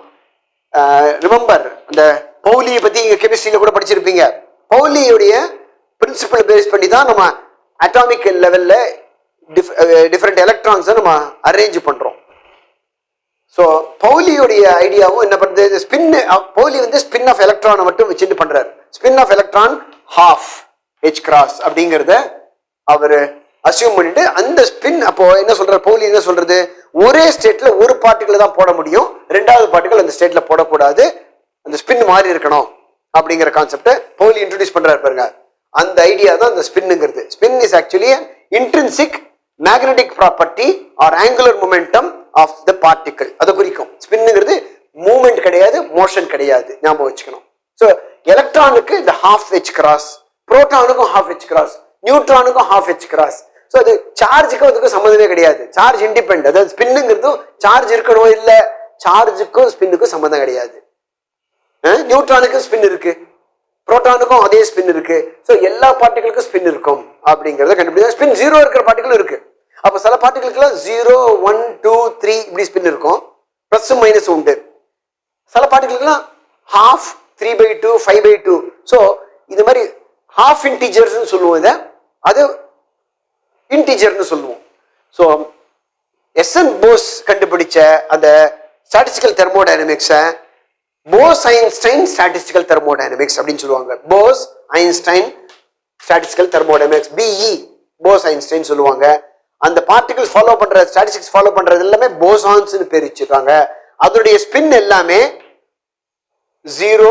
ரிமெம்பர் அந்த பவுலியை பத்தி இங்க கெமிஸ்ட்ரியில கூட படிச்சிருப்பீங்க. பவுலியுடைய பிரின்சிபல் பேஸ் பண்ணி தான் நம்ம அட்டாமிக் லெவல்ல டிஃப்ரெண்ட் எலக்ட்ரான்ஸை நம்ம அரேஞ்ச் பண்றோம். ஸோ பவுலியுடைய ஐடியாவும் என்ன பண்றது, ஸ்பின் பவுலி ஸ்பின் ஆஃப் எலக்ட்ரானை மட்டும் வச்சுட்டு பண்றாரு. Spin off electron half H cross அப்படிங்கிறத அவர் அசியூம் பண்ணிட்டு அந்த ஸ்பின் அப்போ என்ன சொல்றாரு, பவுலி என்ன சொல்றது, ஒரே ஸ்டேட்ல ஒரு பார்ட்டிகிள் தான் போட முடியும், ரெண்டாவது பார்ட்டிகிள் அந்த ஸ்டேட்ல போடக்கூடாது, அந்த ஸ்பின் மாறி இருக்கணும் அப்படிங்கிற கான்செப்டை பவுலி இன்ட்ரோடியூஸ் பண்றாரு பாருங்க. அந்த ஐடியா தான் அந்த ஸ்பின்னுங்கிறது. Spin is actually intrinsic magnetic property or angular momentum of the particle. அதை குறிக்கும். ஸ்பின்னுங்கிறது மூவ்மெண்ட் கிடையாது, மோஷன் கிடையாது, ஞாபகம் வச்சுக்கணும். ஸோ எலக்ட்ரானுக்கு இந்த ஹாஃப் ஹெச் கிராஸ், புரோட்டானுக்கும் ஹாஃப் ஹெச் கிராஸ், நியூட்ரானுக்கும் ஹாஃப் ஹெச் கிராஸ். ஸோ அது சார்ஜுக்கும் அதுக்கும் சம்மந்தமே கிடையாது. Charge independent. அதாவது ஸ்பின்னுங்கிறதும் சார்ஜ் இருக்கணும் இல்லை, சார்ஜுக்கும் ஸ்பின்னுக்கும் சம்மந்தம் கிடையாது. நியூட்ரானுக்கும் ஸ்பின் இருக்கு, புரோட்டானுக்கும் அதே ஸ்பின் இருக்கு. ஸோ எல்லா பார்ட்டிகளுக்கும் ஸ்பின் இருக்கும் அப்படிங்கிறத கண்டுபிடிச்சா. ஸ்பின் 0 இருக்கிற பார்ட்டிகளும் இருக்கு. அப்போ சில பார்ட்டிகளுக்குலாம் 0, 1, 2, 3 இப்படி ஸ்பின் இருக்கும், ப்ளஸும் மைனஸ் உண்டு. சில பார்ட்டிகளுக்குலாம் ஹாஃப், 3/2, 5/2. ஸோ இது மாதிரி ஹாஃப் இன்டிஜர்ஸ்ன்னு சொல்லுவோம், இதை அது இன்டிஜர்னு சொல்லுவோம். ஸோ எஸ்என் போஸ் கண்டுபிடிச்ச அந்த ஸ்டாட்டிஸ்டிக்கல் தெர்மோடைனமிக்ஸை போஸ் ஐன்ஸ்டைன் ஸ்டாட்டிஸ்டிக்கல் தெர்மோடைனமிக்ஸ் அப்படின்னு சொல்லுவாங்க. Bose Einstein statistical thermodynamics, B E Bose Einstein சொல்லுவாங்க. அந்த பார்ட்டிகல்ஸ் ஃபாலோ பண்ற ஸ்டாட்டிஸ்டிக்ஸ் ஃபாலோ பண்றது எல்லாமே போசான்ஸ்னு பேர் வச்சிருக்காங்க. அதனுடைய ஸ்பின் எல்லாமே 0,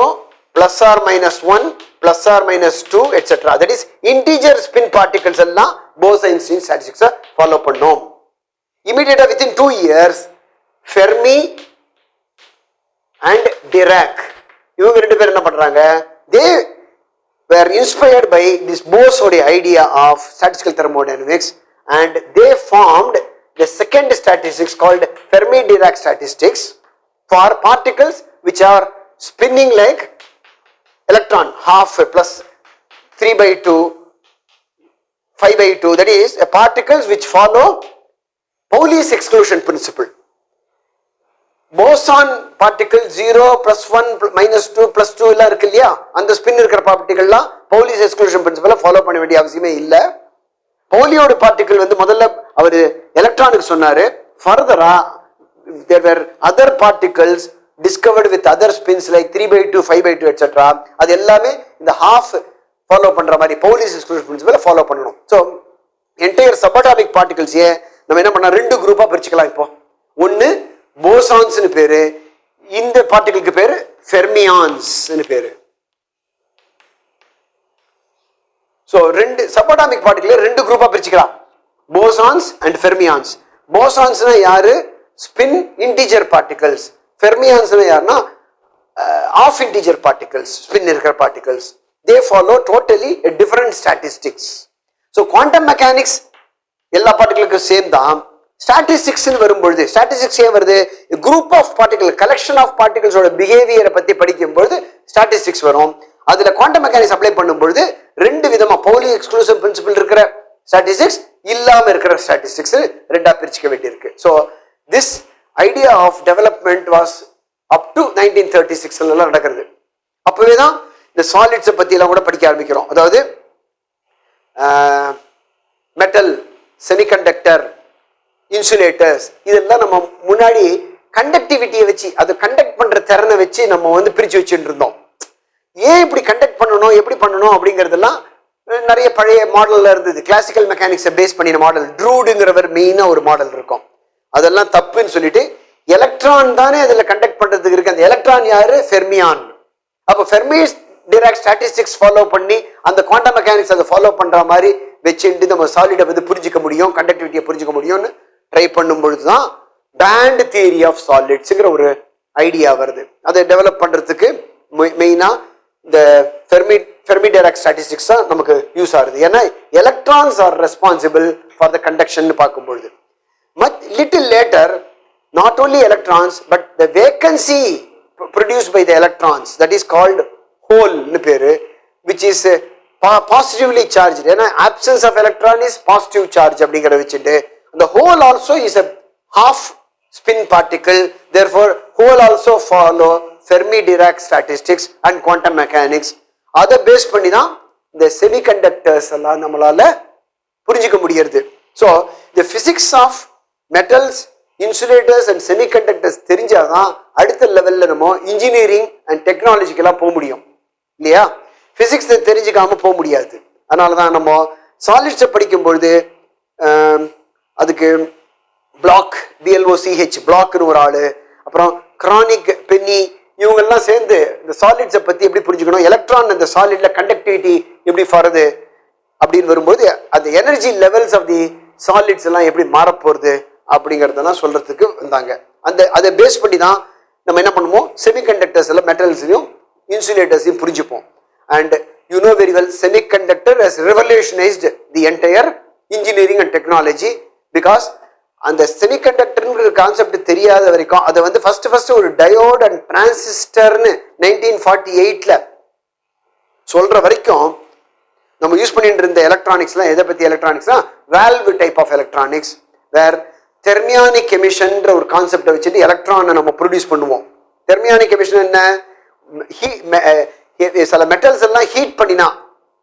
+or-1, +or-2, etc. That is integer spin particles எல்லாம் Bose-Einstein statistics ஃபாலோ பண்ணோம். Immediately within 2 years, Fermi and Dirac இவங்க ரெண்டு பேர் என்ன பண்றாங்க? They were inspired by this Bose-உடைய idea of statistical thermodynamics and they formed the second statistics called Fermi-Dirac statistics for particles which are spinning like electron, half plus 3/2, 5/2. That is particles which follow Pauli's exclusion principle. Boson particle 0, +1, -2, +2 எல்லாம் இருக்கு இல்லையா, அந்த spin இருக்கிற பார்ட்டிகள்லாம் Pauli's exclusion principle follow பண்ண வேண்டிய அவசியமே இல்லை. பவுலியோட particle வந்து முதல்ல அவர் எலக்ட்ரானுக்கு சொன்னாரு. ஃபர்தரா there were other particles discovered with other spins like 3/2, 5/2, etc. அது எல்லாமே இந்த half ஃபாலோ பண்ற மாதிரி Pauli's exclusion principle ஃபாலோ பண்ணணும். ஸோ என்டையர் சபாட்டாமிக் பார்ட்டிகல்ஸ் நம்ம என்ன பண்ண ரெண்டு குரூப்பா பிரிச்சுக்கலாம். இப்போ ஒன்னு போசான்ஸ்னு பேரு, இந்த பார்ட்டிகளுக்கு பேரு ஃபெர்மியான்ஸ்னு பேரு. ஸோ ரெண்டு சபாட்டாமிக் பார்ட்டிகல் ரெண்டு குரூப்பா பிரிச்சுக்கலாம், போசான்ஸ் அண்ட் ஃபெர்மியான்ஸ். போசான்ஸ்னா யாரு? Spin integer particles. ஃபெர்மியான்ஸ்னா யாருன்னா ஆஃப் இன்டிஜர் பார்ட்டிகல்ஸ், ஸ்பின் இருக்கிற particles. They follow totally a different statistics. So quantum mechanics எல்லா பார்ட்டிகளுக்கும் சேம் தான். ஸ்டாட்டிஸ்டிக்ஸ்னு வரும்பொழுது, ஸ்டாட்டிஸ்டிக்ஸ் ஏன் வருது? Group of particle, collection of பார்ட்டிகல்ஸோட பிஹேவியரை பத்தி படிக்கும்பொழுது ஸ்டாட்டிஸ்டிக்ஸ் வரும். அதுல குவாண்டம் மெக்கானிக்ஸ் அப்ளை பண்ணும்பொழுது ரெண்டு விதமா பவுலி எக்ஸ்க்ளூசிவ் பிரின்சிபல் இருக்கிற ஸ்டாட்டிஸ்டிக்ஸ், இல்லாம இருக்கிற ஸ்டாட்டிஸ்டிக்ஸ் ரெண்டா பிரிச்சுக்க வேண்டியிருக்கு. So this idea of development was up to 1936 எல்லாம் நடக்கிறது. அப்பவேதான் இந்த சாலிட்ஸை பத்தி எல்லாம் கூட படிக்க ஆரம்பிக்கிறோம். அதாவது மெட்டல், செமிகண்டக்டர், இன்சுலேட்டர்ஸ், இதெல்லாம் நம்ம முன்னாடி கண்டக்டிவிட்டியை வச்சு, அது கண்டக்ட் பண்ற திறனை வச்சு நம்ம வந்து பிரிச்சு வச்சுட்டு இருந்தோம். ஏன் இப்படி கண்டக்ட் பண்ணணும், எப்படி பண்ணணும் அப்படிங்கிறதெல்லாம் நிறைய பழைய மாடல்ல இருந்தது. கிளாசிக்கல் மெக்கானிக்ஸை பேஸ் பண்ணின மாடல், ட்ரூடுங்கிறவர் மெயினா ஒரு மாடல் இருக்கும். அதெல்லாம் தப்புன்னு சொல்லிட்டு எலக்ட்ரான் தானே அதுல கண்டக்ட் பண்றதுக்கு இருக்கு. அந்த எலக்ட்ரான் யாரு? ஃபெர்மியான். அப்போ ஃபெர்மிஸ் டிராக் ஸ்டாட்டிஸ்டிக்ஸ் ஃபாலோ பண்ணி அந்த குவாண்டம் மெக்கானிக்ஸ் அதை ஃபாலோ பண்ற மாதிரி வச்சுட்டு நம்ம சாலிடை வந்து புரிஞ்சிக்க முடியும், கண்டக்டிவிட்டியை புரிஞ்சிக்க முடியும்னு ட்ரை பண்ணும் பொழுதுதான் பேண்ட் தியரி ஆஃப் சாலிட்ஸ்ங்கிற ஒரு ஐடியா வருது. அதை டெவலப் பண்றதுக்கு மெயினா இந்த ஃபெர்மி டிராக் ஸ்டாட்டிஸ்டிக்ஸ் தான் நமக்கு யூஸ் ஆகுது. ஏன்னா electrons are responsible for the conduction பார்க்கும்பொழுது. Little later, not only electrons but the vacancy produced by the electrons, that is called hole nu peru, which is positively charged. ஏன்னா absence of electron is positive charge அப்படிங்கறத வச்சிட்டு the hole also is a half spin particle, therefore hole also follow Fermi-Dirac statistics and quantum mechanics. அதை base பண்ணி தான் இந்த semiconductors எல்லாம் நம்மளால புரிஞ்சிக்க முடியுது. So the physics of metals, insulators and semiconductors தெரிஞ்சாதான் அடுத்த லெவல்ல நம்ம இன்ஜினியரிங் அண்ட் டெக்னாலஜிக்கெல்லாம் போக முடியும் இல்லையா? பிசிக்ஸ் தெரிஞ்சுக்காம போக முடியாது. அதனாலதான் நம்ம சாலிட்ஸை படிக்கும்பொழுது அதுக்கு பிளாக் BLOCH பிளாக்னு ஒரு ஆளு, அப்புறம் கிரானிக் பென்னி, இவங்கெல்லாம் சேர்ந்து இந்த சாலிட்ஸை பத்தி எப்படி புரிஞ்சுக்கணும், எலக்ட்ரான் இந்த சாலிட்ல கண்டக்டிவிட்டி எப்படி வருது அப்படின்னு வரும்போது அந்த energy levels of the solids எல்லாம் எப்படி மாறப்போறது அப்படிங்கறதெல்லாம் சொல்றதுக்கு வந்தாங்க. அதை பேஸ் பண்ணி தான் நம்ம என்ன பண்ணுவோம், செமிகண்டக்டர்ஸ் எல்லாம் மெட்டல்ஸையும் இன்சுலேட்டர்ஸையும் புரிஞ்சுப்போம். And you know very well semiconductor has revolutionised the entire engineering and technology. Because அந்த செமிகண்டக்டர்ங்கிற கான்செப்ட் தெரியாத வரைக்கும் அதை வந்து ஃபர்ஸ்ட் ஒரு டயோட் அண்ட் டிரான்சிஸ்டர்னு 1948ல சொல்ற வரைக்கும் நம்ம யூஸ் பண்ணிட்டு இருந்த எலக்ட்ரானிக்ஸ்லாம் எதை பத்தி எலக்ட்ரானிக்ஸ்னா valve type of electronics, where thermionic எமிஷன்ற ஒரு கான்செப்டை வச்சுட்டு எலக்ட்ரானை நம்ம ப்ரொடியூஸ் பண்ணுவோம். தெர்மியானிக் எமிஷன் என்ன, சில மெட்டல்ஸ் எல்லாம் ஹீட் பண்ணினா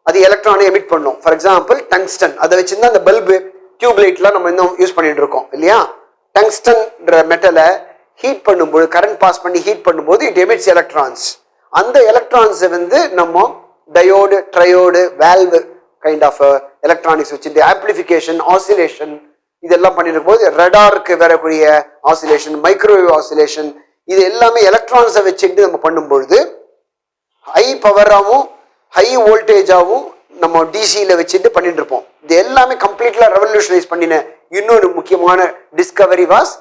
அது எலக்ட்ரானை எமிட் பண்ணும். ஃபார் எக்ஸாம்பிள் டங்ஸ்டன், அதை வச்சுருந்தா அந்த பல்பு டியூப் லைட்லாம் நம்ம இன்னும் யூஸ் பண்ணிட்டு இருக்கோம் இல்லையா. டங்ஸ்டன்ற மெட்டலை ஹீட் பண்ணும்போது, கரண்ட் பாஸ் பண்ணி ஹீட் பண்ணும்போது இட் எமிட்ஸ் எலக்ட்ரான்ஸ். அந்த எலக்ட்ரான்ஸை வந்து நம்ம diode, triode, valve kind of electronics வச்சுட்டு ஆம்பிளிஃபிகேஷன், ஆசிலேஷன் இதெல்லாம் பண்ணிருக்கும் போது ரடாருக்கு வரக்கூடிய ஆசிலேஷன், மைக்ரோவேவ் ஆசிலேஷன், இது எல்லாமே எலக்ட்ரான்ஸை வச்சுட்டு நம்ம பண்ணும்பொழுது ஹை பவராகவும் ஹை வோல்டேஜாகவும் நம்ம டிசியில வச்சுட்டு பண்ணிட்டு இருப்போம். இது எல்லாமே கம்ப்ளீட்லா ரெவல்யூஷனைஸ் பண்ணின இன்னொரு முக்கியமான டிஸ்கவரி வாஸ்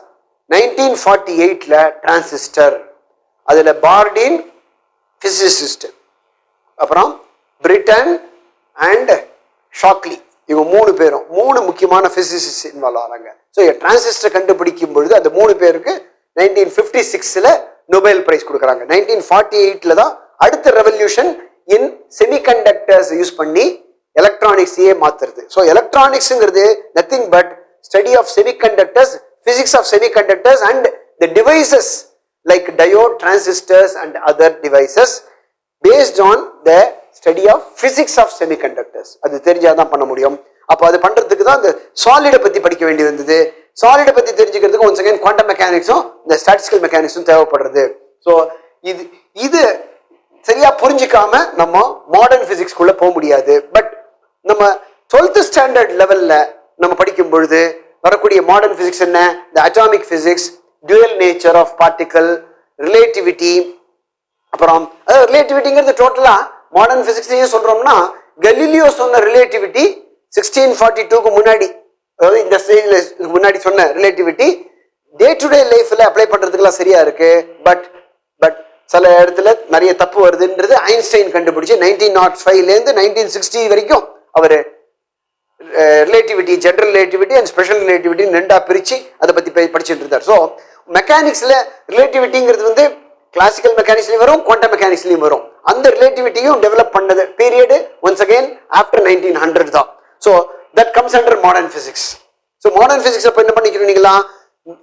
1948ல டிரான்சிஸ்டர். அதுல பார்டின் பிசிசிஸ்ட், அப்புறம் பிரிட்டன் அண்ட் ஷாக்லி, இவங்க 3 பேரும் 3 முக்கியமான பிசிசிஸ்ட் இன்வால்வ் ஆகிறாங்க. ஸோ டிரான்சிஸ்டர் கண்டுபிடிக்கும் பொழுது அந்த 3 பேருக்கு 1956ல நோபல் பிரைஸ் கொடுக்குறாங்க. 1948ல தான் அடுத்த ரெவல்யூஷன் இன் செமிகண்டக்டர்ஸ் யூஸ் பண்ணி எலக்ட்ரானிக்ஸையே மாத்துறது. ஸோ எலக்ட்ரானிக்ஸ்ங்கிறது nothing but study of semiconductors, physics of semiconductors and the devices like diode, transistors and other devices based on the study of physics of semiconductors. அது தெரிஞ்சாதான் பண்ண முடியும். அப்போ அது பண்றதுக்கு தான் இந்த சாலிடை பத்தி படிக்க வேண்டி வந்தது. சாலிடை பத்தி தெரிஞ்சுக்கிறதுக்கு ஒன்ஸ் அகைன் குவாண்டம் மெக்கானிக்ஸும் இந்த ஸ்டாட்டிஸ்டிக்கல் மெக்கானிக்ஸும் தேவைப்படுறது. ஸோ இது சரியா புரிஞ்சிக்காம நம்ம மாடர்ன் பிசிக்ஸ்குள்ள போக முடியாது. பட் நம்ம 12th ஸ்டாண்டர்ட் லெவல்ல நம்ம படிக்கும் பொழுது வரக்கூடிய மாடர்ன் பிசிக்ஸ் என்ன, இந்த atomic physics, dual nature of particle, relativity, அப்புறம் ரிலேட்டிவிட்டிங்கிறது டோட்டலா மாடர்ன் பிசிக்ஸ் சொல்றோம்னா கலீலியோ சொன்ன ரிலேட்டிவிட்டி 1642க்கு முன்னாடி, அதாவது இந்த ஸ்டேஜ்ல முன்னாடி சொன்ன ரிலேட்டிவிட்டி டே டு டே லைஃப்ல அப்ளை பண்றதுக்குலாம் சரியா இருக்கு. பட் சில இடத்துல நிறைய தப்பு வருதுன்றது ஐன்ஸ்டைன் கண்டுபிடிச்சு 1905லேருந்து 1960 வரைக்கும் அவர் relativity, general relativity and special relativity 2ஆ பிரிச்சு அதை பத்தி படிச்சுட்டு இருந்தார். ஸோ மெக்கானிக்ஸ்ல ரிலேட்டிவிட்டிங்கிறது வந்து கிளாசிக்கல் மெக்கானிக்ஸ்லயும் வரும், குவாண்டம் மெக்கானிக்ஸ்லயும் வரும். அந்த ரிலேட்டிவிட்டியும் டெவலப் பண்ணது பீரியட் ஒன்ஸ் அகைன் ஆஃப்டர் 1900 தான். So that comes under modern physics. So modern physics அப்போ என்ன பண்ணிக்கிறீங்களா,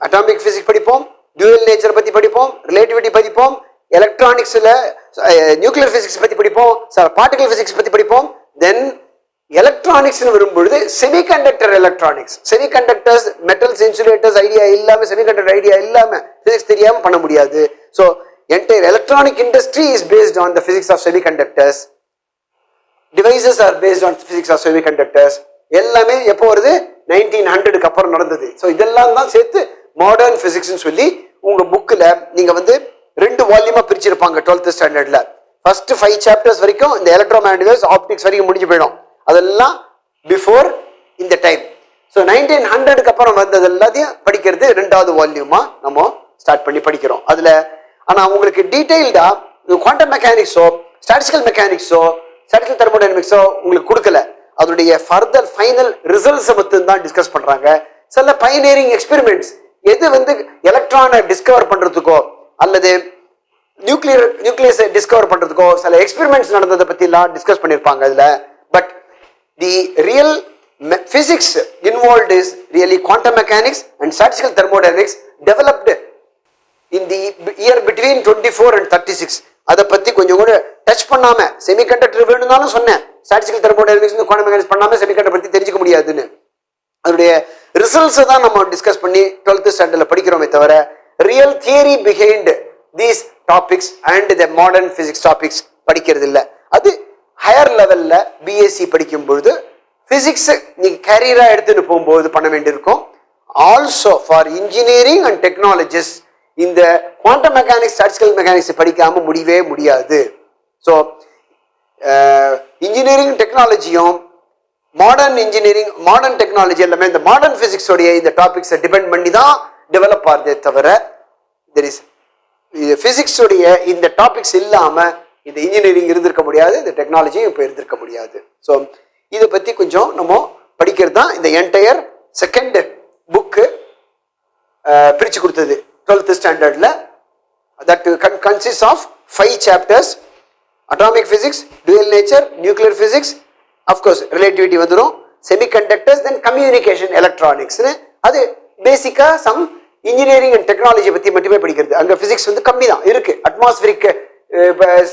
அட்டாமிக் பிசிக்ஸ் படிப்போம், டியூவல் நேச்சர் பத்தி படிப்போம், ரிலேட்டிவிட்டி படிப்போம், எலக்ட்ரானிக்ஸ்ல நியூக்ளியர் பிசிக்ஸ் பத்தி படிப்போம், பார்ட்டிகல் பிசிக்ஸ் பத்தி படிப்போம். தென் எலக்ட்ரானிக்ஸ் வரும்பொழுது semiconductor electronics, semiconductors, metals, insulators idea இல்லாம, செமிகண்டக்டர் ஐடியா இல்லாம பிசிக்ஸ் தெரியாம பண்ண முடியாது. So entire electronic industry is based on the physics of semiconductors. Devices are based on physics of semiconductors. எல்லாமே எப்போ வருது, 1900க்கு அப்புறம் நடந்தது. ஸோ இதெல்லாம் தான் சேர்த்து மாடர்ன் பிசிக்ஸ்னு சொல்லி உங்க புக்கில் நீங்க வந்து 2 வால்யூமா பிரிச்சிருப்பாங்க 12th ஸ்டாண்டர்ட்ல. ஃபர்ஸ்ட் 5 சாப்டர்ஸ் வரைக்கும் இந்த எலக்ட்ரோமேக்னடிக்ஸ், ஆப்டிக்ஸ் வரைக்கும் முடிஞ்சு போயிடும். அதெல்லாம் பிஃபோர் இந்த டைம். ஸோ 1900க்கு அப்புறம் வந்தது எல்லாத்தையும் படிக்கிறது 2வது வால்யூமா நம்ம ஸ்டார்ட் பண்ணி படிக்கிறோம். அதுல ஆனா உங்களுக்கு டீடைல்டா குவாண்டம் மெக்கானிக்ஸோ, ஸ்டாட்டிஸ்டிக்கல் மெக்கானிக்ஸோ, ஸ்டாட்டிஸ்டிக்கல் தெர்மோடைனமிக்ஸோ உங்களுக்கு கொடுக்கல. அதனுடைய ஃபர்தர் ஃபைனல் ரிசல்ட்ஸ் மட்டும் தான் டிஸ்கஸ் பண்றாங்க. சில பைனியரிங் எக்ஸ்பெரிமெண்ட்ஸ், எது வந்து எலக்ட்ரானை டிஸ்கவர் பண்றதுக்கோ அல்லது நியூக்ளியஸை டிஸ்கவர் பண்றதுக்கோ சில எக்ஸ்பெரிமெண்ட்ஸ் நடந்ததை பத்தி எல்லாம் டிஸ்கஸ் பண்ணிருப்பாங்க அதுல. But the real physics involved is really quantum mechanics and statistical thermodynamics developed in the year between 24 and 36. அதை பத்தி கொஞ்சம் கூட டச் பண்ணாம, செமிகண்டக்டர் வேணும்னாலும் சொன்னேன், ஸ்டாட்டிஸ்டிக்கல் தெர்மோடைனமிக்ஸ் குவாண்டம் மெக்கானிக்ஸ் பண்ணாம செமிகண்டக்டர் பத்தி தெரிஞ்சுக்க முடியாதுன்னு. அதனுடைய ரிசல்ட்ஸ் தான் நம்ம டிஸ்கஸ் பண்ணி 12th ஸ்டாண்டர்ட்ல படிக்கிறோமே தவிர real theory behind these topics and the modern physics topics படிக்கிறது இல்லை. அது ஹையர் லெவல்ல பிஎஸ்சி படிக்கும் பொழுது பிசிக்ஸ் நீங்க கேரியரா எடுத்துட்டு போகும்போது பண்ண வேண்டியிருக்கும். Also for engineering and technologies இந்த குவாண்டம் மெக்கானிக்ஸ் ஸ்டாட்டிஸ்டிக்கல் மெக்கானிக்ஸ் படிக்காம முடியவே முடியாது. ஸோ இன்ஜினியரிங் டெக்னாலஜியும் மாடர்ன் இன்ஜினியரிங் மாடர்ன் டெக்னாலஜி எல்லாமே இந்த மாடர்ன் பிசிக்ஸோடைய இந்த டாபிக்ஸை டிபெண்ட் பண்ணி தான் டெவலப் ஆகுதே தவிர தெர் இஸ் பிசிக்ஸோடைய இந்த டாபிக்ஸ் இல்லாமல் இந்த இன்ஜினியரிங் இருந்திருக்க முடியாது, இந்த டெக்னாலஜியும் இப்போ இருந்திருக்க முடியாது. ஸோ இதை பற்றி கொஞ்சம் நம்ம படிக்கிறது தான் இந்த என்டையர் செகண்ட் புக்கு பிரித்து கொடுத்தது 12th ஸ்டாண்டர்டில். That consist of 5 chapters: atomic physics, dual nature, nuclear physics, of course relativity வந்துடும், semiconductors, then communication electronics. அது பேசிக்காக சம் இன்ஜினியரிங் அண்ட் டெக்னாலஜி பற்றி மட்டுமே படிக்கிறது. அங்கே ஃபிசிக்ஸ் வந்து கம்மி தான் இருக்குது. அட்மாஸ்பிரிக்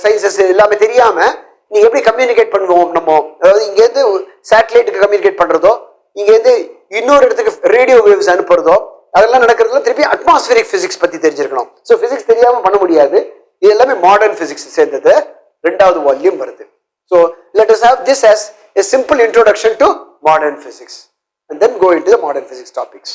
சயின்சஸ் எல்லாமே தெரியாமல் நீங்கள் எப்படி கம்யூனிகேட் பண்ணுவோம் நம்ம, அதாவது இங்கேருந்து சேட்டலைட்டுக்கு கம்யூனிகேட் பண்ணுறதோ, இங்கேருந்து இன்னொரு இடத்துக்கு ரேடியோ வேவ்ஸ் அனுப்புறதோ, அதெல்லாம் நடக்கிறதுல திருப்பி அட்மாஸ்பிரிக் பிசிக்ஸ் பற்றி தெரிஞ்சிருக்கணும். ஸோ ஃபிசிக்ஸ் தெரியாமல் பண்ண முடியாது. இது எல்லாமே மாடர்ன் பிசிக்ஸ் சேர்ந்தது. 2வது வால்யூம் வருது. So let us have this as a simple introduction to modern physics and then go into the modern physics topics.